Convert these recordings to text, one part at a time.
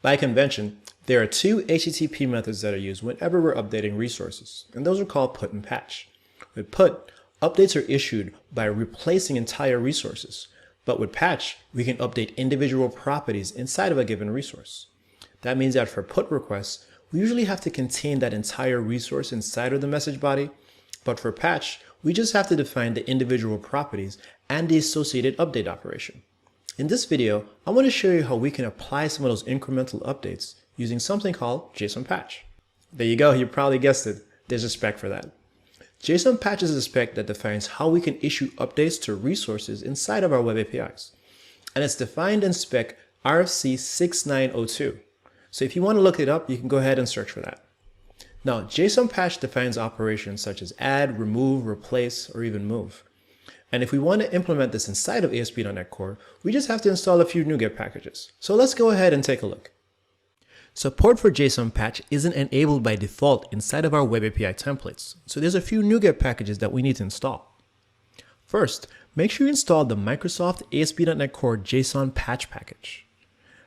By convention, there are two HTTP methods that are used whenever we're updating resources, and those are called put and patch. With put, updates are issued by replacing entire resources, but with patch, we can update individual properties inside of a given resource. That means that for put requests, we usually have to contain that entire resource inside of the message body, but for patch, we just have to define the individual properties and the associated update operation. In this video, I want to show you how we can apply some of those incremental updates using something called JsonPatch. There you go, you probably guessed it. There's a spec for that. JsonPatch is a spec that defines how we can issue updates to resources inside of our web APIs. And it's defined in spec RFC 6902. So if you want to look it up, you can go ahead and search for that. Now, JsonPatch defines operations such as add, remove, replace, or even move. And if we want to implement this inside of ASP.NET Core, we just have to install a few NuGet packages. So let's go ahead and take a look. Support for JsonPatch isn't enabled by default inside of our web API templates. So there's a few NuGet packages that we need to install. First, make sure you install the Microsoft ASP.NET Core JsonPatch package.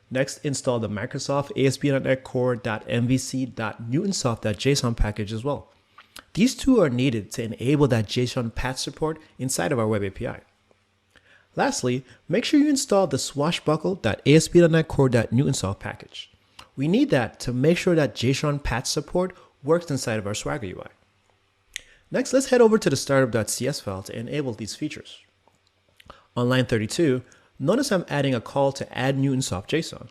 Next, install the Microsoft ASP.NET Core.mvc.newtonsoft.json package as well. These two are needed to enable that JsonPatch support inside of our web API. Lastly, make sure you install the swashbuckle.asp.NET Core.newtonsoft package. We need that to make sure that JsonPatch support works inside of our Swagger UI. Next, let's head over to the startup.cs file to enable these features. On line 32, notice I'm adding a call to add Newtonsoft JSON.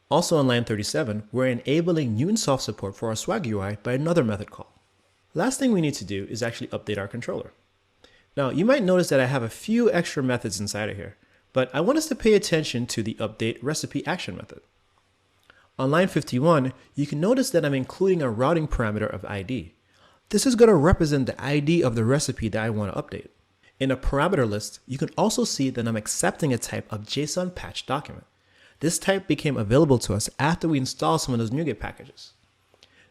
Also on line 37, we're enabling Newtonsoft support for our Swagger UI by another method call. Last thing we need to do is actually update our controller. Now, you might notice that I have a few extra methods inside of here, but I want us to pay attention to the update recipe action method. On line 51, you can notice that I'm including a routing parameter of ID. This is going to represent the ID of the recipe that I want to update. In a parameter list, you can also see that I'm accepting a type of JsonPatch document. This type became available to us after we installed some of those NuGet packages.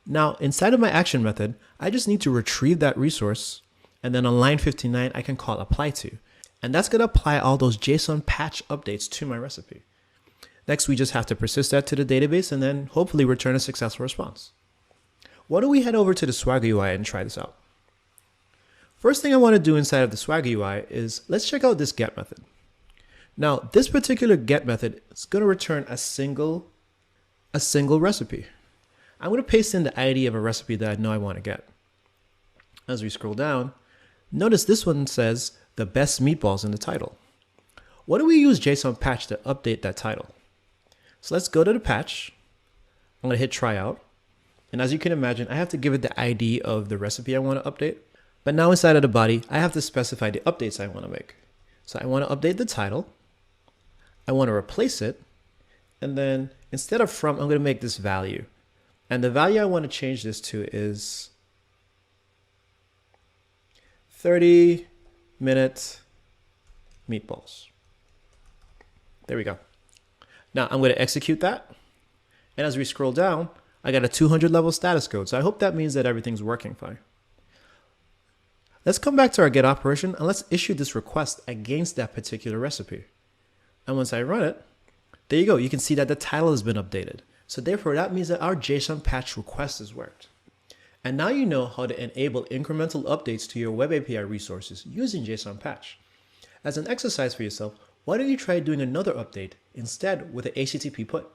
Now, inside of my action method, I just need to retrieve that resource, and then on line 59, I can call apply to, and that's going to apply all those JsonPatch updates to my recipe. Next, we just have to persist that to the database and then hopefully return a successful response. Why don't we head over to the Swagger UI and try this out? First thing I want to do inside of the Swagger UI is let's check out this get method. Now, this particular get method is going to return a single recipe. I'm going to paste in the ID of a recipe that I know I want to get. As we scroll down, notice this one says the best meatballs in the title. What do we use JsonPatch to update that title? So let's go to the patch. I'm going to hit try out. And as you can imagine, I have to give it the ID of the recipe I want to update. But now inside of the body, I have to specify the updates I want to make. So I want to update the title. I want to replace it. And then instead of from, I'm going to make this value. And the value I want to change this to is 30-minute meatballs. There we go. Now I'm going to execute that. And as we scroll down, I got a 200 level status code. So I hope that means that everything's working fine. Let's come back to our get operation and let's issue this request against that particular recipe. And once I run it, there you go. You can see that the title has been updated. So therefore, that means that our JsonPatch request has worked. And now you know how to enable incremental updates to your web API resources using JsonPatch. As an exercise for yourself, why don't you try doing another update instead with an HTTP put?